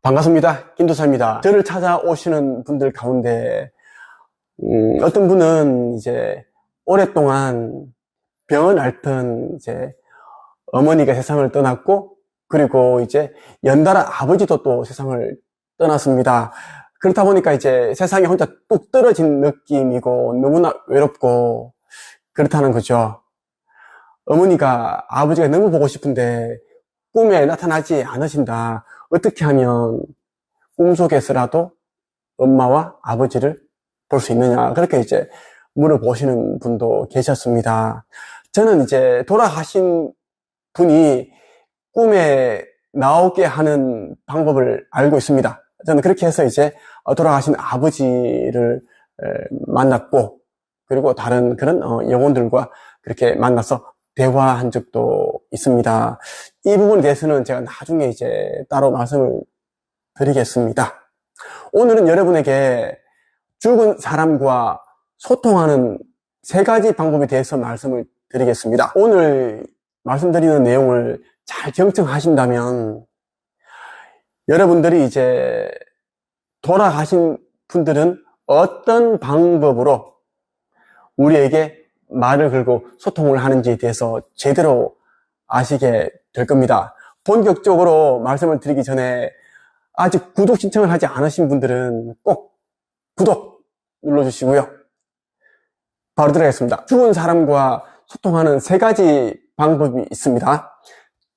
반갑습니다. 김도사입니다. 저를 찾아오시는 분들 가운데 어떤 분은 이제 오랫동안 병을 앓던 이제 어머니가 세상을 떠났고, 그리고 이제 연달아 아버지도 또 세상을 떠났습니다. 그렇다 보니까 이제 세상에 혼자 뚝 떨어진 느낌이고 너무나 외롭고 그렇다는 거죠. 어머니가 아버지가 너무 보고 싶은데 꿈에 나타나지 않으신다. 어떻게 하면 꿈속에서라도 엄마와 아버지를 볼 수 있느냐, 그렇게 이제 물어보시는 분도 계셨습니다. 저는 이제 돌아가신 분이 꿈에 나오게 하는 방법을 알고 있습니다. 저는 그렇게 해서 이제 돌아가신 아버지를 만났고, 그리고 다른 그런 영혼들과 그렇게 만나서 대화한 적도 있습니다. 이 부분에 대해서는 제가 나중에 이제 따로 말씀을 드리겠습니다. 오늘은 여러분에게 죽은 사람과 소통하는 3가지 방법에 대해서 말씀을 드리겠습니다. 오늘 말씀드리는 내용을 잘 경청하신다면 여러분들이 이제 돌아가신 분들은 어떤 방법으로 우리에게 말을 걸고 소통을 하는지에 대해서 제대로 아시게 될 겁니다. 본격적으로 말씀을 드리기 전에 아직 구독 신청을 하지 않으신 분들은 꼭 구독 눌러주시고요. 바로 들어가겠습니다. 죽은 사람과 소통하는 3가지 방법이 있습니다.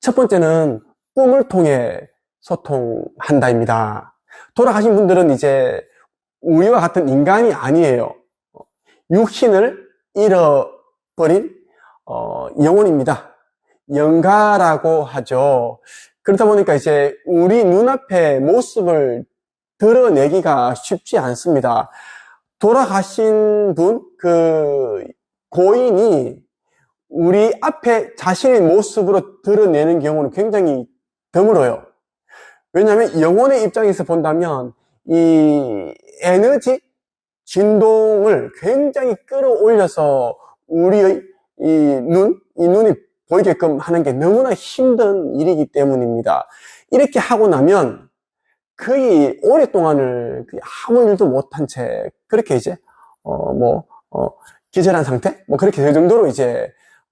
첫 번째는 꿈을 통해 소통한다입니다. 돌아가신 분들은 이제 우리와 같은 인간이 아니에요. 육신을 잃어버린 영혼입니다. 영가라고 하죠. 그러다 보니까 이제 우리 눈앞의 모습을 드러내기가 쉽지 않습니다. 돌아가신 분, 그 고인이 우리 앞에 자신의 모습으로 드러내는 경우는 굉장히 드물어요. 왜냐하면 영혼의 입장에서 본다면 이 에너지 진동을 굉장히 끌어올려서 우리의 이 눈이 보이게끔 하는 게 너무나 힘든 일이기 때문입니다. 이렇게 하고 나면 거의 오랫동안을 아무 일도 못한 채 그렇게 이제 기절한 상태? 그렇게 될 정도로 이제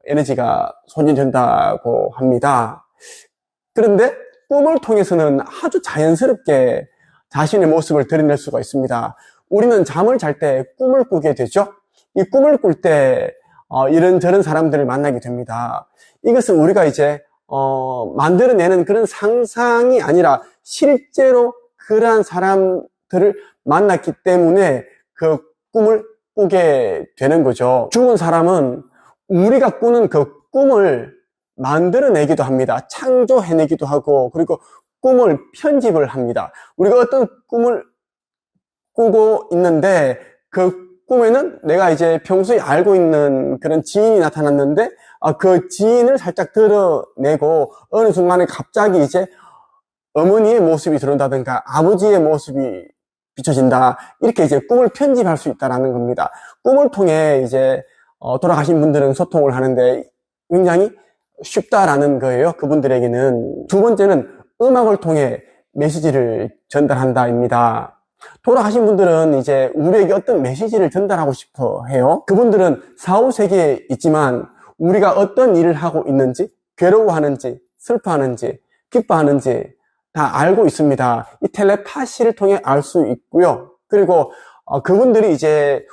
에너지가 손실된다고 합니다. 그런데 꿈을 통해서는 아주 자연스럽게 자신의 모습을 드러낼 수가 있습니다. 우리는 잠을 잘 때 꿈을 꾸게 되죠. 이 꿈을 꿀 때 이런저런 사람들을 만나게 됩니다. 이것은 우리가 이제 만들어내는 그런 상상이 아니라 실제로 그러한 사람들을 만났기 때문에 그 꿈을 꾸게 되는 거죠. 죽은 사람은 우리가 꾸는 그 꿈을 만들어내기도 합니다. 창조해내기도 하고, 그리고 꿈을 편집을 합니다. 우리가 어떤 꿈을 꾸고 있는데 그 꿈에는 내가 이제 평소에 알고 있는 그런 지인이 나타났는데 그 지인을 살짝 드러내고 어느 순간에 갑자기 이제 어머니의 모습이 들어온다든가 아버지의 모습이 비춰진다. 이렇게 이제 꿈을 편집할 수 있다는 겁니다. 꿈을 통해 이제 돌아가신 분들은 소통을 하는데 굉장히 쉽다라는 거예요. 그분들에게는. 두 번째는 음악을 통해 메시지를 전달한다입니다. 돌아가신 분들은 이제 우리에게 어떤 메시지를 전달하고 싶어 해요. 그분들은 4, 5세계에 있지만 우리가 어떤 일을 하고 있는지, 괴로워하는지, 슬퍼하는지, 기뻐하는지 다 알고 있습니다. 이 텔레파시를 통해 알 수 있고요. 그리고 그분들이 이제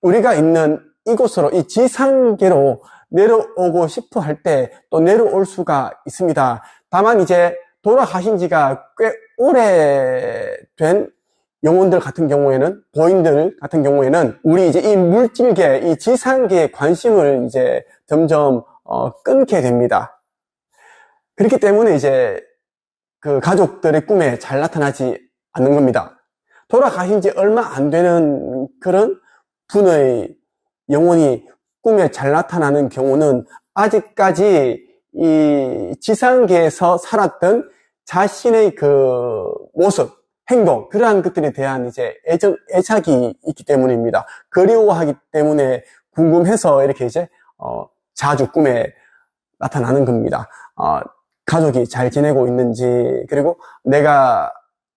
우리가 있는 이곳으로, 이 지상계로 내려오고 싶어 할 때 또 내려올 수가 있습니다. 다만 이제 돌아가신 지가 꽤 오래된 영혼들 같은 경우에는, 고인들 같은 경우에는 우리 이제 이 물질계, 이 지상계에 관심을 이제 점점 끊게 됩니다. 그렇기 때문에 이제 그 가족들의 꿈에 잘 나타나지 않는 겁니다. 돌아가신 지 얼마 안 되는 그런 분의 영혼이 꿈에 잘 나타나는 경우는 아직까지 이 지상계에서 살았던 자신의 그 모습, 행동, 그러한 것들에 대한 이제 애착이 있기 때문입니다. 그리워하기 때문에 궁금해서 이렇게 이제, 자주 꿈에 나타나는 겁니다. 가족이 잘 지내고 있는지, 그리고 내가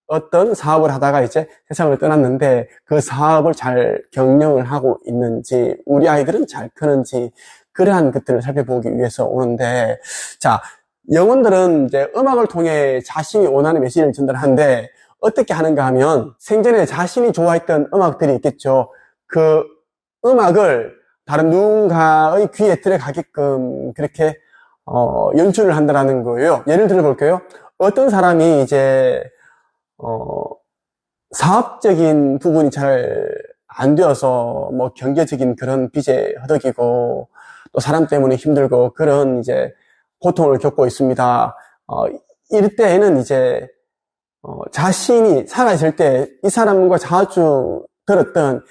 어떤 사업을 하다가 이제 세상을 떠났는데 그 사업을 잘 경영을 하고 있는지, 우리 아이들은 잘 크는지, 그러한 것들을 살펴보기 위해서 오는데, 자, 영혼들은 이제 음악을 통해 자신이 원하는 메시지를 전달하는데, 어떻게 하는가 하면 생전에 자신이 좋아했던 음악들이 있겠죠. 그 음악을 다른 누군가의 귀에 들어가게끔 그렇게 연출을 한다는 거예요. 예를 들어 볼게요. 어떤 사람이 이제 사업적인 부분이 잘 안 되어서 뭐 경제적인 그런 빚에 허덕이고 또 사람 때문에 힘들고 그런 이제 고통을 겪고 있습니다. 이럴 때에는 이제 자신이 살아있을 때 이 사람과 자주 들었던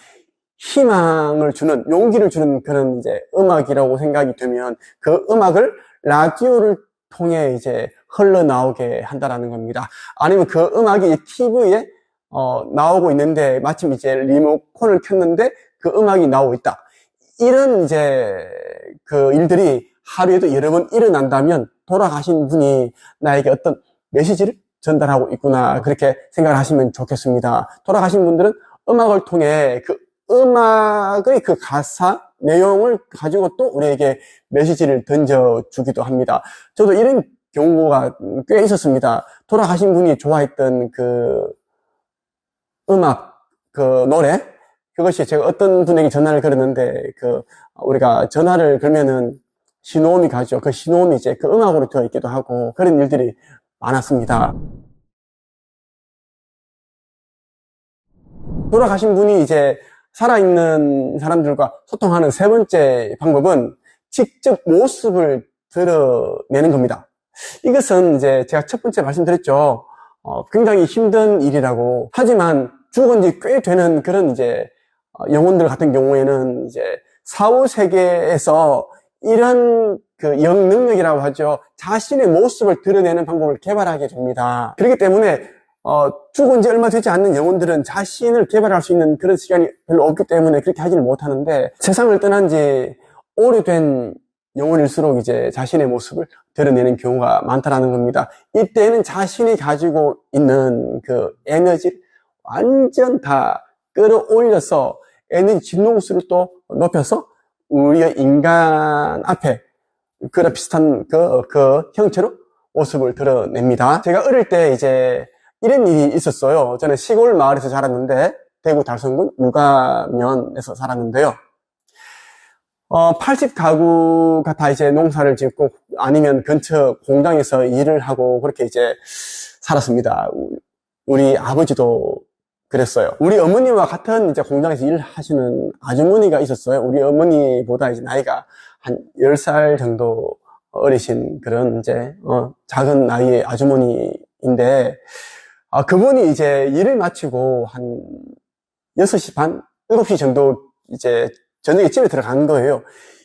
희망을 주는, 용기를 주는 그런 이제 음악이라고 생각이 되면 그 음악을 라디오를 통해 이제 흘러나오게 한다라는 겁니다. 아니면 그 음악이 TV에 나오고 있는데 마침 이제 리모컨을 켰는데 그 음악이 나오고 있다. 이런 이제 그 일들이 하루에도 여러 번 일어난다면 돌아가신 분이 나에게 어떤 메시지를 전달하고 있구나, 그렇게 생각을 하시면 좋겠습니다. 돌아가신 분들은 음악을 통해 그 음악의 그 가사, 내용을 가지고 또 우리에게 메시지를 던져주기도 합니다. 저도 이런 경우가 꽤 있었습니다. 돌아가신 분이 좋아했던 그 음악, 그 노래, 그것이 제가 어떤 분에게 전화를 걸었는데, 우리가 전화를 걸면은 신호음이 가죠. 그 신호음이 이제 그 음악으로 되어 있기도 하고, 그런 일들이 많았습니다. 돌아가신 분이 이제 살아있는 사람들과 소통하는 세 번째 방법은 직접 모습을 드러내는 겁니다. 이것은 이제 제가 첫 번째 말씀드렸죠. 굉장히 힘든 일이라고. 하지만 죽은 지 꽤 되는 그런 이제 영혼들 같은 경우에는 이제 사후 세계에서 이런 그 영능력이라고 하죠. 자신의 모습을 드러내는 방법을 개발하게 됩니다. 그렇기 때문에 죽은 지 얼마 되지 않는 영혼들은 자신을 개발할 수 있는 그런 시간이 별로 없기 때문에 그렇게 하지는 못하는데, 세상을 떠난 지 오래된 영혼일수록 이제 자신의 모습을 드러내는 경우가 많다라는 겁니다. 이때는 자신이 가지고 있는 그 에너지를 완전 다 끌어올려서 에너지 진동수를 또 높여서 우리의 인간 앞에 그런 비슷한 그 형체로 모습을 드러냅니다. 제가 어릴 때 이제 이런 일이 있었어요. 저는 시골 마을에서 자랐는데, 대구 달성군 유가면에서 살았는데요. 80가구가 다 이제 농사를 짓고 아니면 근처 공장에서 일을 하고 그렇게 이제 살았습니다. 우리 아버지도 그랬어요. 우리 어머니와 같은 이제 공장에서 일을 하시는 아주머니가 있었어요. 우리 어머니보다 이제 나이가 한 10살 정도 어리신 그런 이제 작은 나이의 아주머니인데, 그분이 이제 일을 마치고 한 6시 반, 7시 정도 이제 저녁에 집에 들어간 거예요.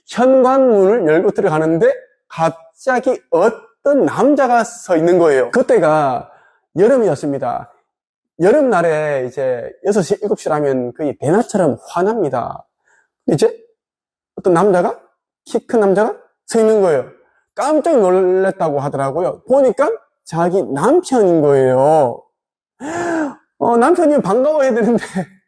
현관문을 열고 들어가는데 갑자기 어떤 남자가 서 있는 거예요. 그때가 여름이었습니다. 여름날에 이제 6시, 7시라면 거의 대낮처럼 환합니다. 이제 어떤 남자가, 키 큰 남자가 서 있는 거예요. 깜짝 놀랐다고 하더라고요. 보니까 자기 남편인 거예요. 남편이면 반가워해야 되는데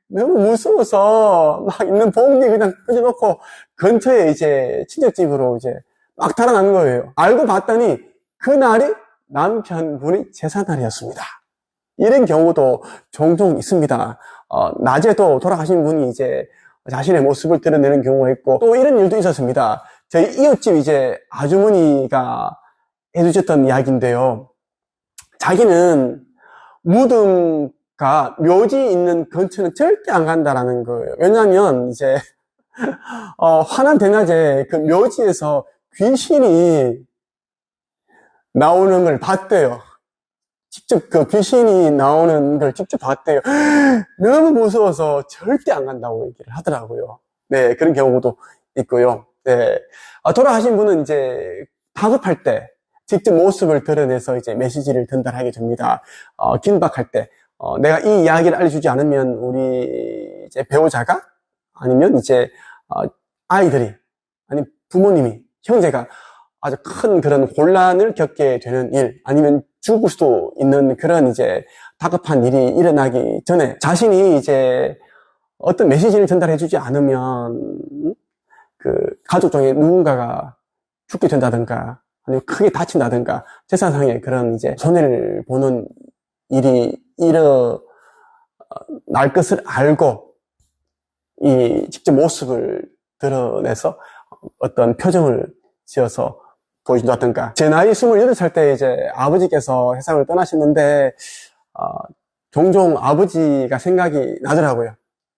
너무 무서워서 막 있는 봉지 그냥 끄집어놓고 근처에 이제 친척집으로 이제 막 달아난 거예요. 알고 봤더니 그날이 남편분의 제삿날이었습니다. 이런 경우도 종종 있습니다. 낮에도 돌아가신 분이 이제 자신의 모습을 드러내는 경우가 있고, 또 이런 일도 있었습니다. 저희 이웃집 이제 아주머니가 해주셨던 이야기인데요. 자기는 무덤과 묘지 있는 근처는 절대 안 간다라는 거예요. 왜냐하면 이제 환한 대낮에 그 묘지에서 귀신이 나오는 걸 봤대요. 직접 그 귀신이 나오는 걸 직접 봤대요. 너무 무서워서 절대 안 간다고 얘기를 하더라고요. 네, 그런 경우도 있고요. 네, 돌아가신 분은 이제 다급할 때 직접 모습을 드러내서 이제 메시지를 전달하게 됩니다. 긴박할 때, 내가 이 이야기를 알려주지 않으면 우리 이제 배우자가 아니면 이제 아이들이 아니면 부모님이 형제가 아주 큰 그런 곤란을 겪게 되는 일, 아니면 죽을 수도 있는 그런 이제 다급한 일이 일어나기 전에 자신이 이제 어떤 메시지를 전달해주지 않으면 그 가족 중에 누군가가 죽게 된다든가 아니면 크게 다친다든가 재산상의 그런 이제 손해를 보는 일이 일어날 것을 알고 이 직접 모습을 드러내서 어떤 표정을 지어서 보여준다든가. 제 나이 28살 때 이제 아버지께서 세상을 떠나셨는데 종종 아버지가 생각이 나더라고요.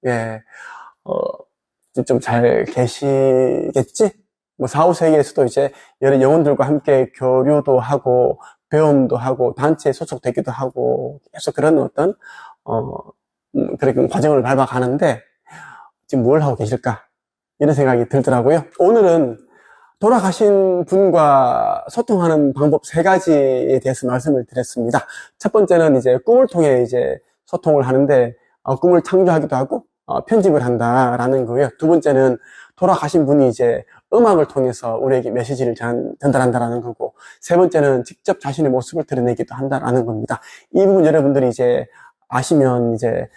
예, 좀 잘 계시겠지? 뭐 사후세계에서도 이제 여러 영혼들과 함께 교류도 하고 배움도 하고 단체에 소속되기도 하고 계속 그런 어떤 그런 과정을 밟아가는데 지금 뭘 하고 계실까? 이런 생각이 들더라고요. 오늘은 돌아가신 분과 소통하는 방법 3가지에 대해서 말씀을 드렸습니다. 첫 번째는 이제 꿈을 통해 이제 소통을 하는데 꿈을 창조하기도 하고 편집을 한다라는 거고요. 두 번째는 돌아가신 분이 이제 음악을 통해서 우리에게 메시지를 전달한다라는 거고, 세 번째는 직접 자신의 모습을 드러내기도 한다라는 겁니다. 이 부분 여러분들이 이제 아시면 이제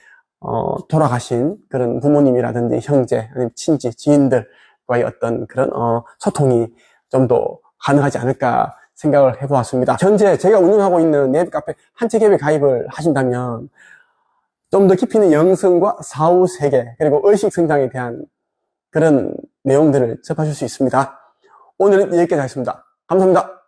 돌아가신 그런 부모님이라든지 형제, 아니면 친지, 지인들과의 어떤 그런 소통이 좀 더 가능하지 않을까 생각을 해보았습니다. 현재 제가 운영하고 있는 네이버 카페 한채개에 가입을 하신다면 좀 더 깊이 있는 영성과 사후 세계 그리고 의식 성장에 대한 그런 내용들을 접하실 수 있습니다. 오늘은 여기까지 하겠습니다. 감사합니다.